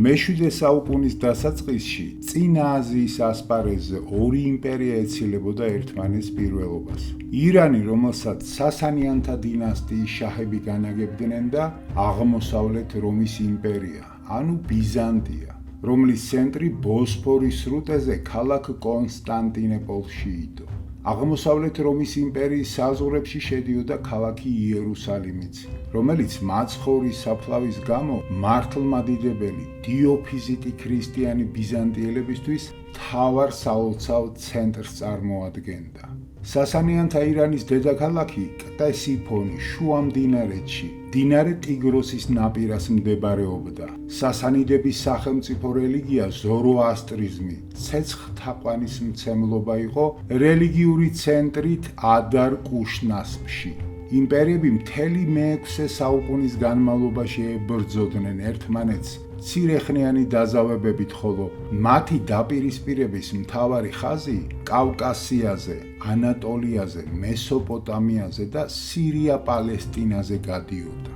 მე-7 საუკუნის დასაწყისში წინა აზიის ასპარეზზე ორი იმპერია ეცილებოდა ერთმანეთს პირველობას. ირანი, რომელსაც სასანიანთა დინასტიის შაჰები განაგებდნენ და აღმოსავლეთ რომის იმპერია, ანუ ბიზანტია, რომლის ცენტრი ბოსფორის სრუტეზე ქალაქ კონსტანტინოპოლში იდო. აღმოსავლეთ რომის იმპერიის საზღვრებში შედიოდა ქალაქი იერუსალიმიც, რომელიც მაცხოვრის საფლავის გამო მართლმადიდებელი დიოფიზიტი ქრისტიანი ბიზანტიელებისთვის მთავარ სალოცავ ცენტრს წარმოადგენდა. სასანიანთა ირანის დედაქალაქი კტესიფონი შუა მდინარეთში, მდინარე ტიგროსის ნაპირას მდებარეობდა. სასანიდების სახელმწიფო რელიგია ზოროასტრიზმი, ცეცხლთაყვანისმცემლობა იყო რელიგიური ცენტრით ადარ კუშნასპში. იმპერიები მთელი მე-6 საუკუნის განმავლობაში ებრძოდნენ ერთმანეთს მცირეხნიანი დაზავებებით, ხოლო მათი დაპირისპირების მთავარი ხაზი კავკასიაზე, ანატოლიაზე, მესოპოტამიაზე და სირია-პალესტინაზე გადიოდა.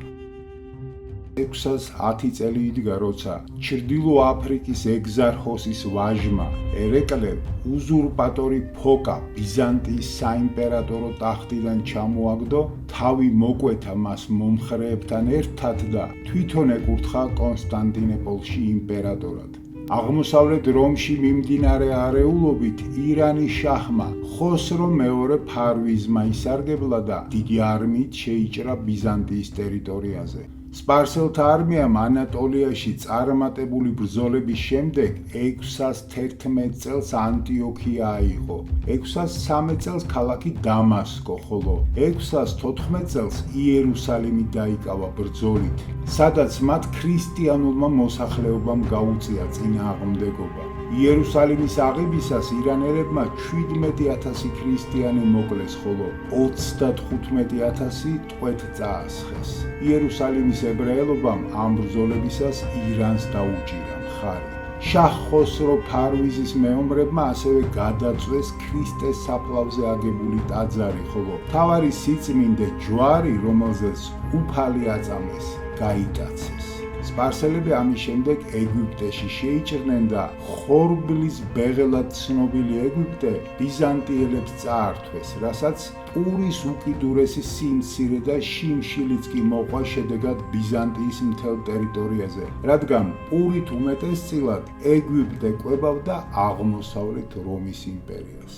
610 წელი იდგა, როცა ჩრდილო აფრიკის ეგზარხოსის ვაჟმა ერეკლემ უზურპატორი ფოკა ბიზანტიის საიმპერატორო ტახტიდან ჩამოაგდო, თავი მოკვეთა მას მომხრეებთან ერთად და თვითონ ეკურთხა კონსტანტინოპოლში იმპერატორად. აღმოსავლეთ რომში მიმდინარე არეულობით ირანის შაჰმა ხოსრო მეორე ფარვიზმა ისარგებლა და დიდი არმიით შეიჭრა ბიზანტიის ტერიტორიაზე. სპარსელთა არმიამ ანატოლიაში წარმატებული ბრძოლების შემდეგ 611 წელს ანტიოქია აიღო, 613 წელს ქალაქი დამასკო, ხოლო 614 წელს იერუსალიმი დაიკავა ბრძოლით, სადაც მათ ქრისტიანულმა მოსახლეობამ გაუწია წინააღმდეგობა. იერუსალიმის აღებისას ირანელებმა 17,000 ქრისტიანი მოკლეს, ხოლო 35,000 ტყვედ წაასხეს. იერუსალიმის ებრაელობამ ამ ბრძოლებისას ირანს დაუჭირა მხარი. შაჰ ხოსრო ფარვიზის მეომრებმა ასევე გადაწვეს ქრისტეს საფლავზე აგებული ტაძარი, ხოლო მთავარი სიწმინდე ჯვარი, რომელზეც უფალი აწამეს, გაიტაცეს. სპარსელები ამის შემდეგ ეგვიპტეში შეიჭრნენ და ხორბლის ბეღელად ცნობილი ეგვიპტე ბიზანტიელებს წაართვეს, რასაც პურის უკიდურესი სიმცირე და შიმშილიც კი მოყვა შედეგად ბიზანტიის მთელ ტერიტორიაზე, რადგან პურით უმეტესწილად ეგვიპტე კვებავდა აღმოსავლეთ რომის იმპერიას.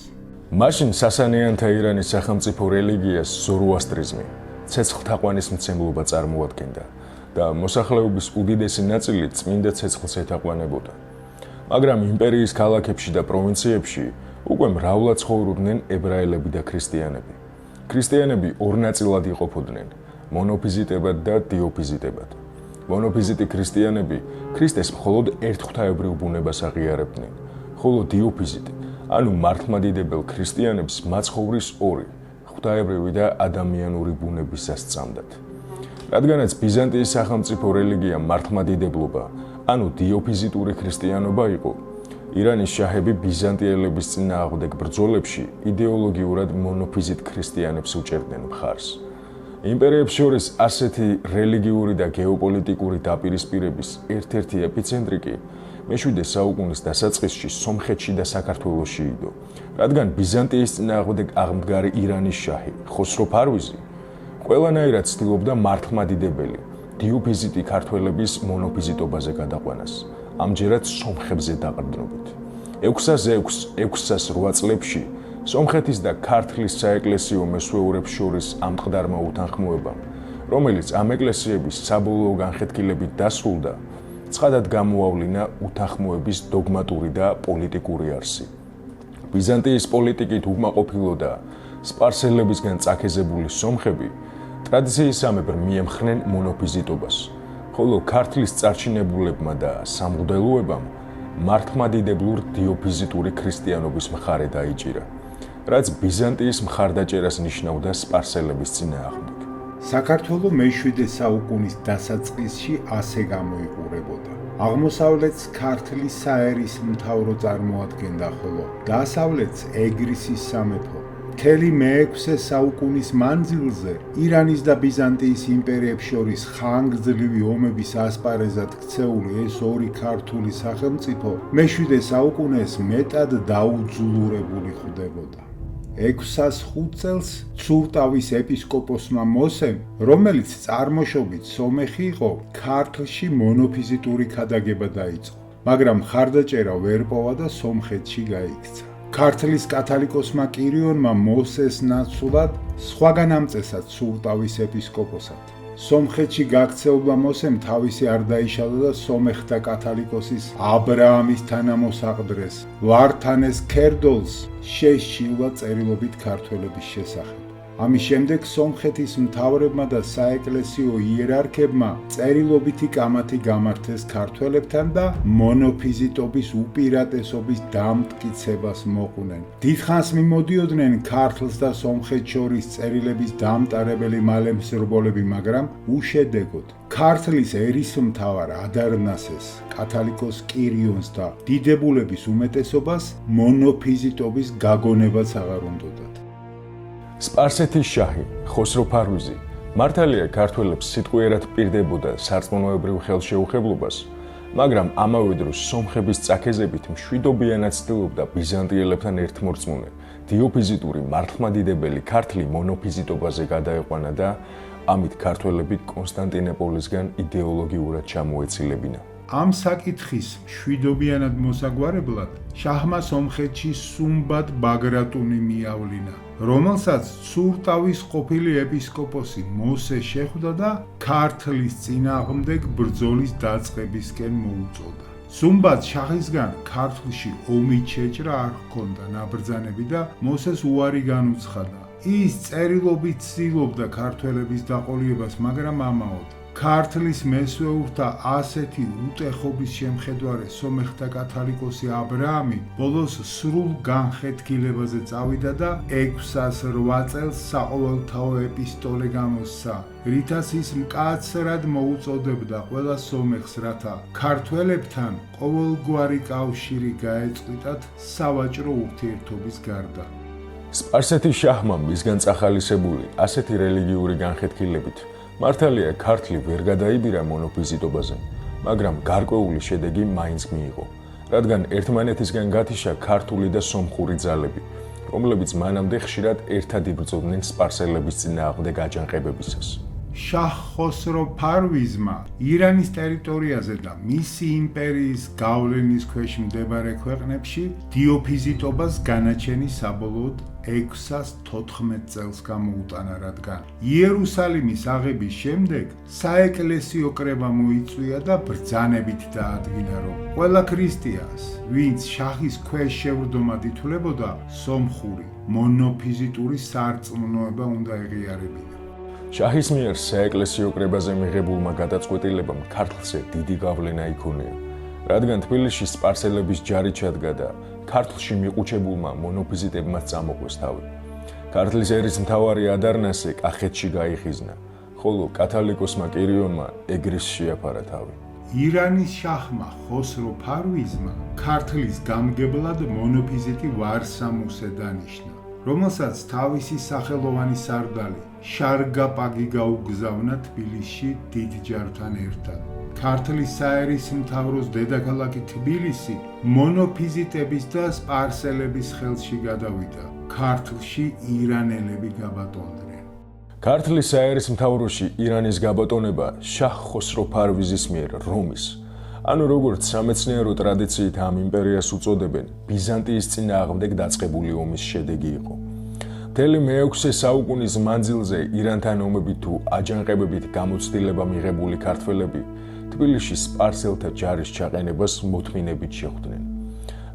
მაშინ სასანიანთა ირანის სახელმწიფო რელიგიას ზოროასტრიზმი, ცეცხლთაყვანისმცემლობა წარმოადგენდა და მოსახლეობის უდიდესი ნაწილი წმინდა ცეცხლს ეთაყვანებოდა. მაგრამ იმპერიის ქალაქებში და პროვინციებში უკვე მრავლად ცხოვრობდნენ ებრაელები და ქრისტიანები. ქრისტიანები ორ ნაწილად იყოფოდნენ: მონოფიზიტებად და დიოფიზიტებად. მონოფიზიტი ქრისტიანები ქრისტეს მხოლოდ ერთ ღვთაებრივ ბუნებას აღიარებდნენ, ხოლო დიოფიზიტი, ანუ მართლმადიდებელ ქრისტიანებს მაცხოვრის ორი, ღვთაებრივი და ადამიანური ბუნების სასწამდათ. რადგანაც ბიზანტიის სახელმწიფო რელიგია მართლმადიდებლობა, ანუ დიოფიზიტური ქრისტიანობა იყო, ირანის შაჰები ბიზანტიელების წინააღმდეგ ბრძოლებში იდეოლოგიურად მონოფიზიტ ქრისტიანებს უჭერდნენ მხარს. იმპერიებს შორის ასეთი რელიგიური და გეოპოლიტიკური დაპირისპირების ერთ-ერთი ეპიცენტრი კი მე-7 საუკუნის დასაწყისში სომხეთში და საქართველოში იდო, რადგან ბიზანტიის წინააღმდეგ აღმდგარი ირანის შაჰი ხოსრო ფარვიზი ყველანაირად ცდილობდა მართლმადიდებელი დიოფიზიტი ქართველების მონოფიზიტობაზე გადაყვანას, ამჯერად სომხებზე დაყრდნობით. 608 წლებში სომხეთის და ქართლის საეკლესიო მესვეურებს შორის ამ მყდარმა უთანხმოებამ, რომელიც ამ ეკლესიების საბოლოო განხეთქილებით დასრულდა, ცხადად გამოავლინა უთანხმოების დოგმატური და პოლიტიკური არსი. ბიზანტიის პოლიტიკით უკმაყოფილო და სპარსელებისგან წაქეზებული სომხები ტრადიციისამებრ მიემხრნენ მონოფიზიტობას, ხოლო ქართლის წარჩინებულებმა და სამღვდელოებამ მართლმადიდებლურ დიოფიზიტური ქრისტიანობის მხარე დაიჭირა, რაც ბიზანტიის მხარდაჭერას ნიშნავდა სპარსელების წინააღმდეგ. საქართველოს მე-7 საუკუნის დასაწყისში ასე გამოიყურებოდა. აღმოსავლეთს ქართლის საერისმთავრო წარმოადგენდა, ხოლო დასავლეთს ეგრისის სამეფო, მთელი მე-6 საუკუნის მანძილზე ირანის და ბიზანტიის იმპერიებს შორის ხანგრძლივი ომების ასპარეზად ქცეული ეს ორი ქართული სახელმწიფო მე-7 საუკუნეს მეტად დაუძულურებული ხვდებოდა. 605 წელს ცურტავის ეპისკოპოსმა მოსემ, რომელიც წარმოშობით სომეხი იყო, ქართლში მონოფიზიტური ქადაგება დაიწყო, მაგრამ მხარდაჭერა ვერ პოვა და სომხეთში გაიქცა. ქართლის კათალიკოსმა კირიონმა მოსეს ნაცვლად სხვაგან ამწესა ცურტავის ეპისკოპოსად. სომხეთში გაქცეულმა მოსემ თავისი არ დაიშალა და სომეხთა კათალიკოსის აბრაამის თანამოსაყდრეს ვართანეს ქერდოლს შეშილა წერილობით ქართველების შესახებ. ამის შემდეგ სომხეთის მთავრებმა და საეკლესიო იერარქებმა წერილობითი კამათი გამართეს ქართველებთან და მონოფიზიტობის უპირატესობის დამტკიცებას მოყვნენ. დიდხანს მიმოდიოდნენ ქართლს და სომხეთს შორის წერილების დამტარებელი მალემსრბოლები, მაგრამ უშედეგოდ. ქართლის ერისმთავარ ადარნასეს, კათალიკოს კირიონს და დიდებულების უმეტესობას მონოფიზიტობის გაგონებაც აღარ უნდოდათ. სპარსეთის შაჰი ხოსრო ფარვიზი მართალია ქართველებს სიტყვიერად პირდებოდა სარწმუნოებრივ ხელშეუხებლობას, მაგრამ ამავე დროს სომხების წაქეზებით მშვიდობიანად ცდილობდა ბიზანტიელებთან ერთმორწმუნე დიოფიზიტური მართლმადიდებელი ქართლი მონოფიზიტობაზე გადაეყვანა და ამით ქართველები კონსტანტინოპოლისგან იდეოლოგიურად ჩამოეცილებინა. ამ საკითხის მშვიდობიანად მოსაგვარებლად შაჰმა სომხეთში სუმბად ბაგრატუნი მიავლინა, რომელსაც ცურტავის ყოფილი ეპისკოპოსი მოსე შეხვდა და ქართლის წინააღმდეგ ბრძოლის დაწყებისკენ მოუწოდა. სუმბად შაჰისგან ქართლში ომით შეჭრა არ ჰქონდა ნაბრძანები და მოსეს უარი განუცხადა. ის წერილობით ცდილობდა ქართველების დაყოლიებას, მაგრამ ამაოდ. ქართლის მესვეურთა ასეთი უტეხობის შემხედვარე სომეხთა კათალიკოსი აბრაამი ბოლოს სრულ განხეთქილებაზე წავიდა და 608 წელს საყოველთაო ეპისტოლე გამოსცა, რითაც ის მკაცრად მოუწოდებდა ყველა სომეხს, რათა ქართველებთან ყოველგვარი კავშირი გაეწყვიტათ სავაჭრო ურთიერთობის გარდა. სპარსეთის შაჰმა მისგან წახალისებული ასეთი რელიგიური განხეთქილებით მართალია ქართლი ვერ გადაიბირა მონოფიზიტობაზე, მაგრამ გარკვეული შედეგი მაინც მიიღო, რადგან ერთმანეთისგან გათიშა ქართული და სომხური ძალები, რომლებიც მანამდე ხშირად ერთად იბრძოდნენ სპარსელების წინააღმდეგ აჯანყებებისას. შაჰ ხოსრო ფარვიზმა ირანის ტერიტორიაზე და მისი იმპერიის გავლენის ქვეშ მდებარე ქვეყნებში დიოფიზიტობას განაჩენი საბოლოოდ 614 წელს გამოუტანა, რადგან იერუსალიმის აღების შემდეგ საეკლესიო კრება მოიწვია და ბრძანებით დაადგინა, რომ ყველა ქრისტიანს, ვინც შაჰის ქვეშ შევრდომად ითვლებოდა, სომხური მონოფიზიტური სარწმუნოება უნდა ეღიარებინა. შაჰის მიერ საეკლესიო კრებაზე მიღებულმა გადაწყვეტილებამ ქართლზე დიდი გავლენა იქონია, რადგან თბილისში სპარსელების ჯარი ჩადგა და ქართლში მიყუჩებულმა მონოფიზიტებმაც წამოყვეს თავი. ქართლის ერისმთავარი ადარნასე კახეთში გაიხიზნა, ხოლო კათალიკოსმა კირიონმა ეგრისს შეაფარა თავი. ირანის შაჰმა ხოსრო ფარვიზმა ქართლის გამგებლად მონოფიზიტი ვარსამუსე დანიშნა, რომელსაც თავისი სახელოვანი სარდალი შარგაპაგი გაუგზავნა თბილისში დიდ ჯართან ერთად. ქართლის საერისმთავროს დედაქალაქი თბილისი მონოფიზიტების და სპარსელების ხელში გადავიდა. ქართლში ირანელები გაბატონდნენ. ქართლის საერისმთავროში ირანის გაბატონება შაჰ ხოსრო ფარვიზის მიერ რომის, ანუ როგორც სამეცნიერო ტრადიციით ამ იმპერიას უწოდებენ, ბიზანტიის წინააღმდეგ დაწყებული ომის შედეგი იყო. მთელი მე-6 საუკუნის მანძილზე ირანთან ომებით თუ აჯანყებებით გამოცდილება მიღებული ქართველები თბილისში სპარსელთა ჯარის ჩაყენებას მოთმინებით შეხვდნენ,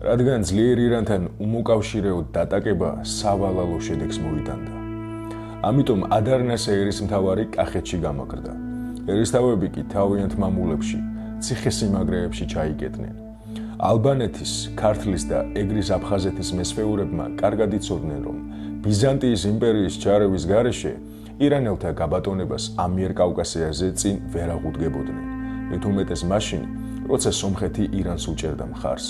რადგან ძლიერ ირანთან უმოკავშირეო დატაკება სავალალო შედეგს მოიტანდა. ამიტომ ადარნასე ერისმთავარი კახეთში გამაგრდა. ერისთავები კი თავიანთ მამულებში, ციხესიმაგრეებში ჩაიკეტნენ. ალბანეთის, ქართლის და ეგრის აფხაზეთის მესვეურებმა კარგად იცოდნენ, რომ ბიზანტიის იმპერიის ჩარევის გარეშე ირანელთა გაბატონებას ამიერკავკასიაზე წინ ვერ აღუდგებოდნენ. მით უმეტეს მაშინ, როცა სომხეთი ირანს უჭერდა მხარს.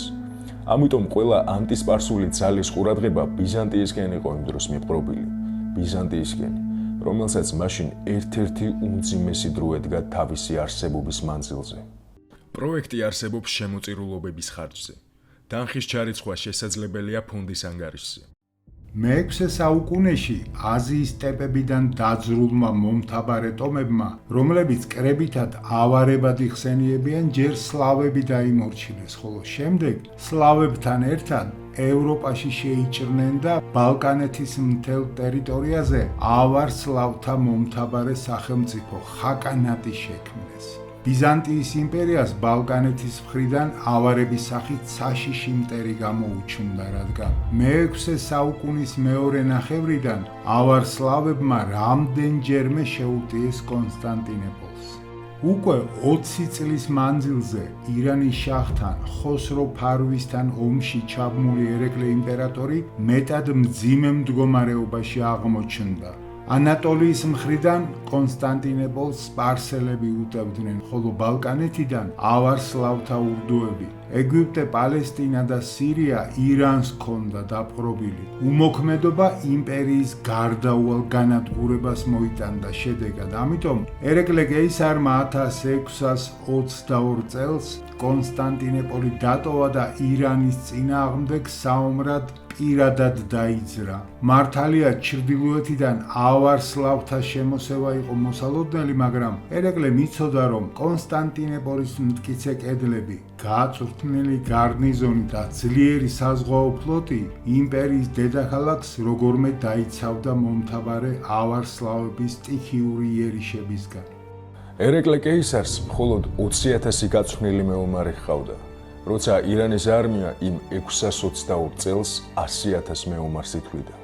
ამიტომ ყველა ანტისპარსული ძალის ყურადღება ბიზანტიისკენ იყო იმ დროს მიპყრობილი. ბიზანტიისკენ, რომელსაც მაშინ ერთ-ერთი უმძიმესი დრო ედგა თავისი არსებობის მანძილზე. პროექტი არსებობს შემოწირულობების ხარჯზე. თანხის ჩარიცხვა შესაძლებელია ფონდის ანგარიშზე. მე-6 საუკუნეში აზიის სტეპებიდან დაძრულმა მომთაბარე ტომებმა, რომლებიც კრებითად ავარებად იხსენიებიან, ჯერ სლავები დაიმორჩილეს, ხოლო შემდეგ სლავებთან ერთად ევროპაში შეიჭრნენ და ბალკანეთის მთელ ტერიტორიაზე ავარ-სლავთა მომთაბარე სახელმწიფო ხაკანატი შექმნეს. ბიზანტიის იმპერიას ბალკანეთის მხრიდან ავარების სახით საშიში მტერი გამოუჩნდა, რადგან მე-6 საუკუნის მეორე ნახევრიდან ავარ-სლავებმა რამდენჯერმე შეუტიეს კონსტანტინოპოლს. უკვე 20 წლის მანძილზე ირანის შაჰთან, ხოსრო ფარვისთან ომში ჩაბმული ერეკლე იმპერატორი მეტად მძიმე მდგომარეობაში აღმოჩნდა. ანატოლიის მხრიდან კონსტანტინოპოლს სპარსელები უტევდნენ, ხოლო ბალკანეთიდან ავარ-სლავთა ურდუები. ეგვიპტე, პალესტინა და სირია ირანს ჰქონდა დაპყრობილი. უმოქმედობა იმპერიის გარდაუვალ განადგურებას მოიტანდა შედეგად. ამიტომ ერეკლე კეისარმა 1622 წელს კონსტანტინოპოლი დატოვა და ირანის წინააღმდეგ საომრად პირადად დაიძრა. მართალია ჩრდილოეთიდან ავარ-სლავთა შემოსევა იყო მოსალოდნელი, მაგრამ ერეკლე მიცოდა, რომ კონსტანტინოპოლის მტკიცე კედლები, გაწვრთნილი გარნიზონი და ძლიერი საზღვაო ფლოტი იმპერიის დედაქალაქს როგორმე დაიცავდა მომთაბარე ავარ-სლავების სტიქიური იერიშებისგან. ერეკლე კეისარს მხოლოდ 20,000 გაწვრთნილი მეომარი ჰყავდა, როცა ირანის არმია იმ 622 წელს 100,000 მეომარს ითვლიდა.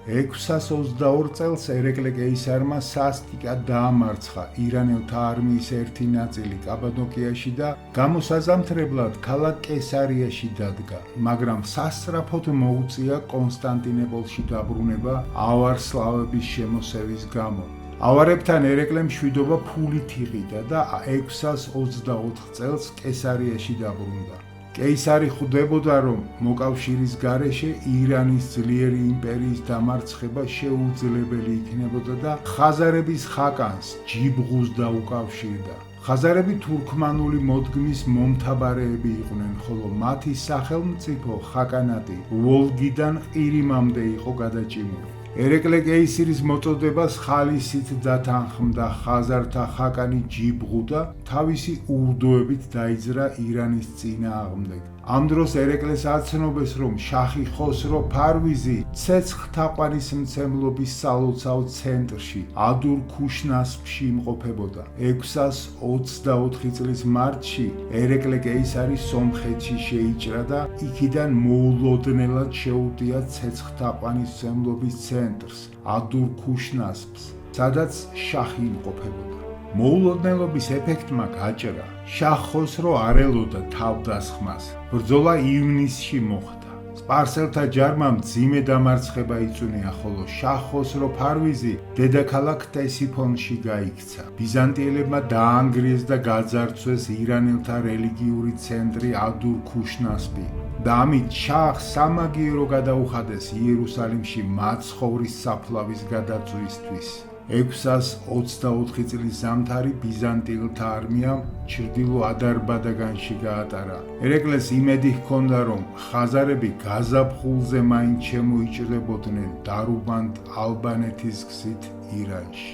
622 წელს ერეკლე კეისარმა სასტიკად დაამარცხა ირანელთა არმიის ერთი ნაწილი კაბადოკიაში და გამოსაზამთრებლად ქალაქ კესარიაში დადგა, მაგრამ სასწრაფოდ მოუწია კონსტანტინოპოლში დაბრუნება ავარ-სლავების შემოსევის გამო. ავარებთან ერეკლე მშვიდობა ფულით იყიდა და 624 წელს კესარიაში დაბრუნდა. კეისარი ხვდებოდა, რომ მოკავშირის გარეშე ირანის ძლიერი იმპერიის დამარცხება შეუძლებელი იქნებოდა და ხაზარების ხაკანს ჯიბღუს დაუკავშირდა. ხაზარები თურქმანული მოდგმის მომთაბარეები იყვნენ, ხოლო მათი სახელმწიფო ხაკანატი ვოლგიდან ყირიმამდე იყო გადაჭიმული. ერეკლე კეისრის მოწოდებას ხალისით დათანხმდა ხაზართა ხაკანი ჯიბღუ და თავისი ურდუებით დაიძრა ირანის წინააღმდეგ. ამ დროს ერეკლეს აცნობეს, რომ შაჰი ხოსრო ფარვიზი ცეცხლთაყვანის მცემლობის სალოცავ ცენტრში ადურ ქუშნასპში იმყოფებოდა. 624 წლის მარტში ერეკლე კეისარი სომხეთში შეიჭრა და იქიდან მოულოდნელად შეუტია ცეცხლთაყვანის მცემლობის ცენტრს ადურ ქუშნასპს, სადაც შაჰი იმყოფებოდა. მოულოდნელობის ეფექტმა გაჭრა. შაჰ ხოსრო არ ელოდა თავდასხმას. ბრძოლა ივნისში მოხდა. სპარსელთა ჯარმა მძიმე დამარცხება იწვნია, ხოლო შაჰ ხოსრო ფარვიზი დედაქალაქ ქტესიფონში გაიქცა. ბიზანტიელებმა დაანგრიეს და გაძარცვეს ირანელთა რელიგიური ცენტრი ადურ ქუშნასპი. და ამით შაჰს სამაგიერო გადაუხადეს იერუსალიმში მაცხოვრის საფლავის გადაწვისთვის. 624 წლის ზამთარი ბიზანტიელთა არმიამ ჩრდილო ადარბადაგანში გაატარა. ერეკლეს იმედი ჰქონდა, რომ ხაზარები გაზაფხულზე მაინც შემოიჭრებოდნენ დარუბანთ ალბანეთის გზით ირანში.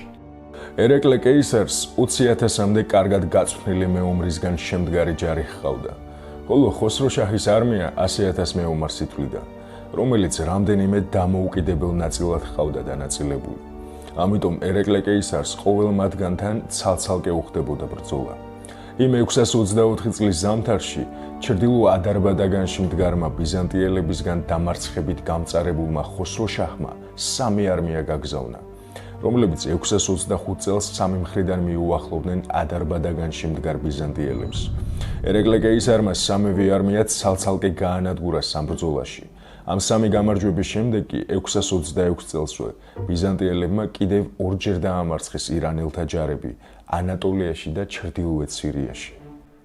ერეკლე კეისარს 20,000-მდე კარგად გაწვრთნილი მეომრისგან შემდგარი ჯარი ჰყავდა, ხოლო ხოსრო შაჰის არმია 100,000 მეომარს ითვლიდა, რომელიც რამდენიმე დამოუკიდებელ ნაწილად ჰყავდა დანაწილებული. ამიტომ ერეკლე კეისარს ყოველ მათგანთან ცალ-ცალკე უხდებოდა ბრძოლა. იმ 624 წლის ზამთარში ჩრდილო ადარბადაგანში მდგარმა ბიზანტიელებისგან დამარცხებით გამწარებულმა ხოსრო შაჰმა სამი არმია გაგზავნა, რომლებიც 625 წელს სამი მხრიდან მიუახლოვდნენ ადარბადაგანში მდგარ ბიზანტიელებს. ერეკლე კეისარმა სამივე არმია ცალ-ცალკე გაანადგურა სამბრძოლაში. ამ სამი გამარჯვების შემდეგ კი 626 წელსვე ბიზანტიელებმა კიდევ ორჯერ დაამარცხეს ირანელთა ჯარები ანატოლიაში და ჩრდილოეთ სირიაში.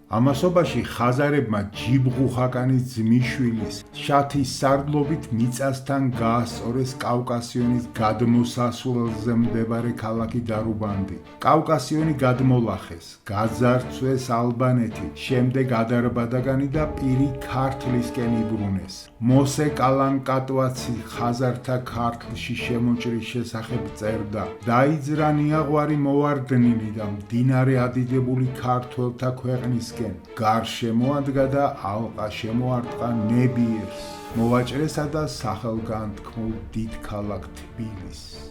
ამასობაში ხაზარებმა ჯიბღუ-ხაკანის ძმისშვილის შათის სარდლობით მიწასთან გაასწორეს კავკასიონის გადმოსასვლელზე მდებარე ქალაქი დარუბანდი. კავკასიონი გადმოლახეს, გაძარცვეს ალბანეთი, შემდეგ ადარბადაგანი და პირი ქართლისკენ იბრუნეს. მოსე კალანკატვაცი ხაზართა ქართლში შემოჭრის შესახებ წერდა. დაიძრა ნიაღვარი მოვარდნილი და მდინარე ადიდებული ქართველთა ქვეყნისკენ. გარშემო ადგა და ალყა შემოარტყა ნებიერს, მოვაჭრესა და სახელგანთქმულ დიდ ქალაქ თბილისს.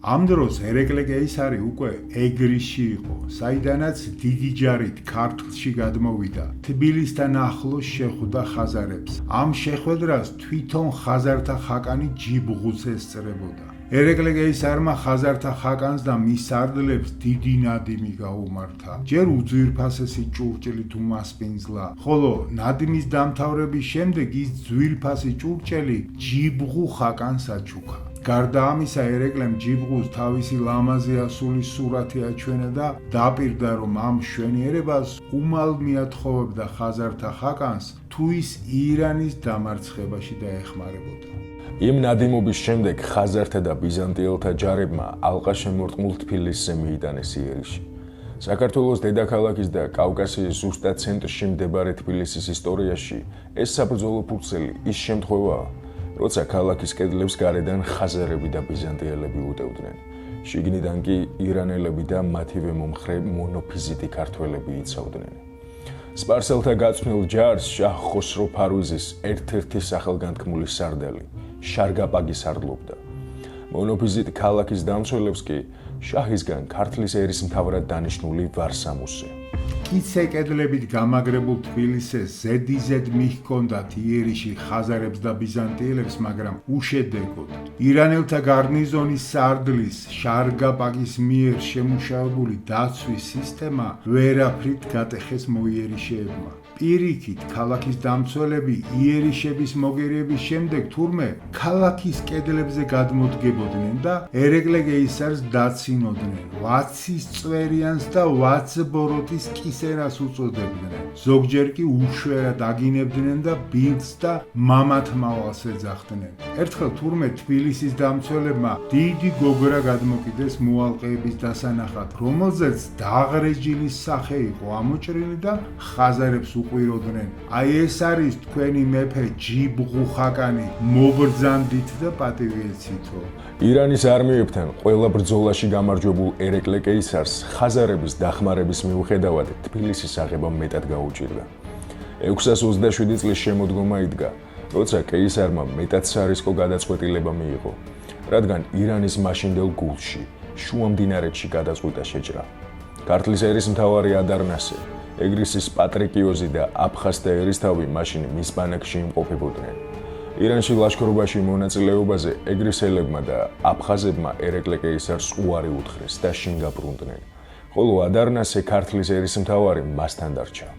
ამ დროს ერეკლე კეისარი უკვე ეგრისში იყო, საიდანაც დიდი ჯარით ქართლში გადმოვიდა. თბილისთან ახლოს შეხვდა ხაზარებს. ამ შეხვედრას თვითონ ხაზართა ხაკანი ჯიბღუს ესწრებოდა. ერეკლე კეისარმა ხაზართა ხაკანს და მის სარდლებს დიდი ნადიმი გაუმართა. ჯერ უძვირფასესი ჭურჭელით უმასპინძლა, ხოლო ნადიმის დამთავრების შემდეგ ის ძვირფასი ჭურჭელი ჯიბღუ ხაკანს აჩუქა. გარდა ამისა, ერეკლემ ჯიბღუს თავისი ლამაზი ასულის სურათი აჩვენა და დაპირდა, რომ ამ მშვენიერებას უმალ მიათხოვებდა ხაზართა ხაკანს, თუ ის ირანის დამარცხებაში დაეხმარებოდა. იმ ნადიმობის შემდეგ ხაზართა და ბიზანტიელთა ჯარებმა ალყა შემორტყმულ თბილისზე მიიტანეს იერიში. საქართველოს დედაქალაქის და კავკასიის ზუსტად ცენტრში მდებარე თბილისის ისტორიაში ეს საბრძოლო ფურცელი ის შემთხვევაა, როცა ქალაქის კედლებს გარედან ხაზარები და ბიზანტიელები უტევდნენ. შიგნიდან კი ირანელები და მათივე მომხრე მონოფიზიტი ქართველები იცავდნენ. სპარსელთა გაწვნილ ჯარს შაჰ ხოსრო ფარვიზის ერთ-ერთი სახელგანთქმული სარდალი შარგაპაგი სარდლობდა. მონოფიზიტ ქალაქის დამცველებს კი შაჰისგან ქართლის ერისმთავრად დანიშნული ვარსამუსე. კიცე კედლებით გამაგრებულ თბილისს ზედიზედ მიჰქონდათ იერიში ხაზარებს და ბიზანტიელებს, მაგრამ უშედეგოდ. ირანელთა გარნიზონის სარდლის შარგაპაგის მიერ შემუშავებული დაცვის სისტემა ვერაფრით გატეხეს მოიერიშეებმა. პირიქით, ქალაქის დამცველები იერიშების მოგერიების შემდეგ თურმე ქალაქის კედლებზე გადმოდგებოდნენ და ერეკლე კეისარს დაცინოდნენ. ვაცის წვერიანს და ვაცბოროტის კისერას უწოდებდნენ. ზოგჯერ კი უშვერად აგინებდნენ და ბილდს და მამათმავალს ეძახდნენ. ერთხელ თურმე თბილისის დამცველებმა დიდი გოგრა გადმოკიდეს მოალყეების დასანახად, რომელზეც დაღრეჯილის სახე იყო ამოჭრილი და ხაზარებს უყვიროდნენ. აი ეს არის თქვენი მეფე ჯიბღუ-ხაკანი, მობრძანდით და პატივი ეცითო. ირანის არმიებთან ყველა ბრძოლაში გამარჯვებულ ერეკლე კეისარს ხაზარების დახმარების მიუხედავად თბილისის აღება მეტად გაუჭირდა. 627 წლის შემოდგომა იდგა, როცა კეისარმა მეტად სარისკო გადაწყვეტილება მიიღო, რადგან ირანის მაშინდელ გულში, შუამდინარეთში გადაწყვიტა შეჭრა. ქართლის ერისმთავარი ადარნასე, ეგრისის პატრიკიოზი და აფხაზთა ერისთავი მაშინ მის ბანაკში იმყოფებოდნენ. ირანში ლაშქრობაში მონაწილეობაზე ეგრისელებმა და აფხაზებმა ერეკლე კეისარს უარი უთხრეს და შინ გაბრუნდნენ, ხოლო ადარნასე ქართლის ერისმთავარი მასთან დარჩა.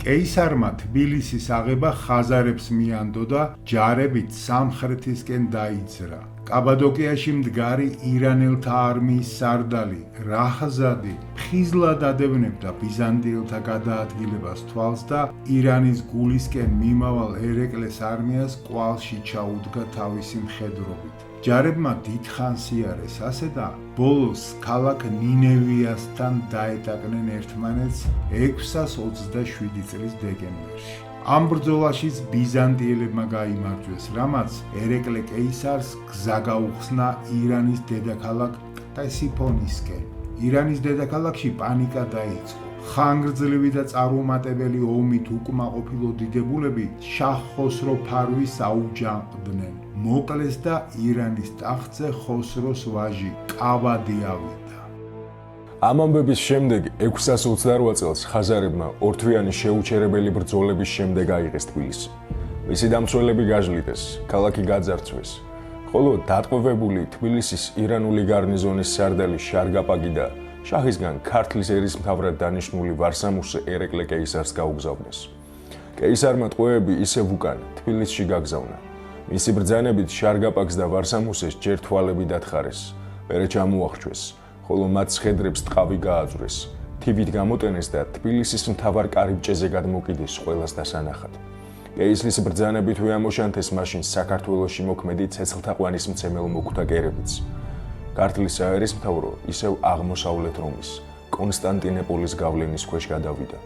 კეისარმა თბილისის აღება ხაზარებს მიანდო და ჯარებით სამხრეთისკენ დაიძრა. კაბადოკიაში მდგარი ირანელთა არმიის სარდალი რაჰზადი ხიზლად ადევნებდა ბიზანტიელთა გადაადგილებას თვალს და ირანის გულისკენ მიმავალ ერეკლეს არმიას კვალში ჩაუდგა თავისი მხედრობით. ჯარებმა დიდხანს იარეს ასე და ბოლოს ქალაქ ნინევიასთან დაეტაკნენ ერთმანეთს 627 წლის დეკემბერში. ამ ბრძოლაშიც ბიზანტიელებმა გაიმარჯვეს, რამაც ერეკლე კეისარს გზა გაუხსნა ირანის დედაქალაქ ყტესიფონისკენ. ირანის დედაქალაქში პანიკა დაიწყო. ხანგრძლივი და წარუმატებელი ომით უკმაყოფილო დიდებულები შაჰ ხოსრო ფარვის აუჯანყდნენ. მოკლეს და ირანის ტახტზე ხოსროს ვაჟი ყავადი ავიდა. ამ ამბების შემდეგ 628 წელს ხაზარებმა ორთვიანი შეუჩერებელი ბრძოლების შემდეგ აიღეს თბილისი. მისი დამცველები გაჟლიტეს, ქალაქი გაძარცვეს, ხოლო დატყვევებული თბილისის ირანული გარნიზონის სარდალი შარგაპაგი და შაჰისგან ქართლის ერისმთავრად დანიშნული ვარსამუსე ერეკლე კეისარს გაუგზავნეს. კეისარმა ტყვეები ისევ უკან თბილისში გაგზავნა. მისი ბრძანებით შარგაპაგს და ვარსამუსეს ჯერ თვალები დათხარეს, მერე ჩამოახრჩვეს, ხოლო მათ ცხედრებს ტყავი გააძვრეს. თივით გამოტენეს და თბილისის მთავარ კარიბჭეზე გადმოკიდეს ყველას დასანახად. კეისრის ბრძანებით ვეამოშანთეს მაშინ საქართველოში მოქმედი ცეცხლთაყვანის მცემელ მოკვთა კერებიც. ქართლის საერისმთავრო ისევ აღმოსავლეთ რომის, კონსტანტინოპოლის გავლენის ქვეშ გადავიდა.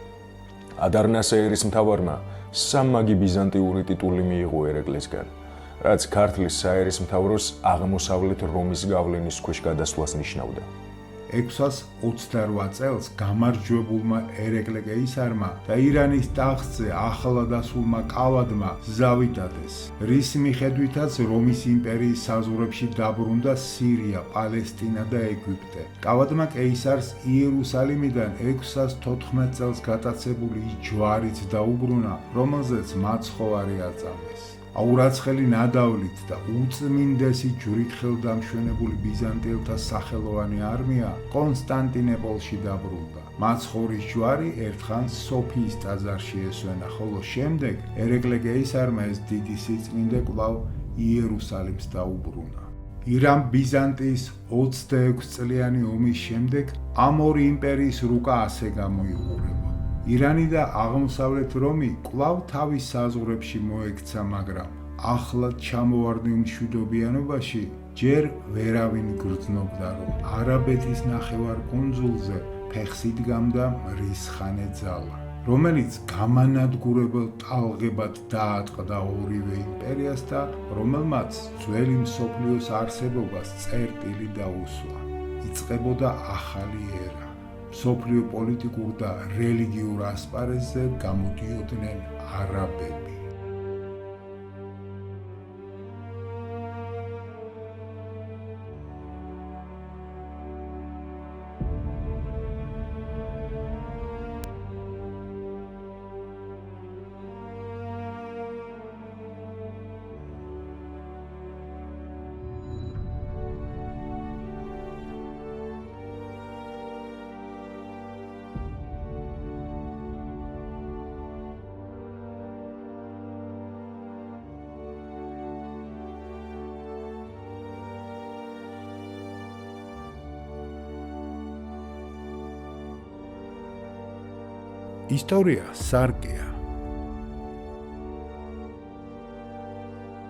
ადარნას ერისმთავარმა სამმაგი ბიზანტიური ტიტული მიიღო ერეკლესგან, რაც ქართლის საერისმთავროს აღმოსავლეთ რომის გავლენის ქვეშ გადასვლას ნიშნავდა. 628 წელს გამარჯვებულმა ერეკლე კეისარმა და ირანის ტახტზე ახლა დასულმა კავადმა ზავი დადეს, რის მიხედვითაც რომის იმპერიის საზღვრებში დაბრუნდა სირია, პალესტინა და ეგვიპტე. კავადმა კეისარს იერუსალიმიდან 614 წელს გატაცებული ჯვარიც დაუბრუნა, რომელზეც მაცხოვარი აწამეს. აურაცხელი ნადავლით და უწმინდესი ჯვრით ხელდამშვენებული ბიზანტიელთა სახელოვანი არმია კონსტანტინოპოლში დაბრუნდა. მაცხოვრის ჯვარი ერთხანს სოფიის ტაძარში ესვენა, ხოლო შემდეგ ერეკლე კეისარმა ეს დიდი სიწმინდე კვლავ იერუსალიმს დაუბრუნა. ირან-ბიზანტიის 26 წლიანი ომის შემდეგ ამ ორი იმპერიის რუკა ასე გამოიყურება. ირანი და აღმოსავლეთ რომი კვლავ თავის საზღვრებში მოექცა, მაგრამ ახლად ჩამოვარდნილ მშვიდობიანობაში ჯერ ვერავინ გრძნობდა, რომ არაბეთის ნახევარკუნძულზე ფეხს იდგამდა მრისხანე ძალა, რომელიც გამანადგურებელ ტალღებად დაატყდა ორივე იმპერიას და რომელმაც ძველი მსოფლიოს არსებობას წერტილი დაუსვა. იწყებოდა ახალი ერა. მსოფლიო პოლიტიკურ და რელიგიურ ასპარეზზე გამოდიოდნენ არაბები. ისტორია სარკეა.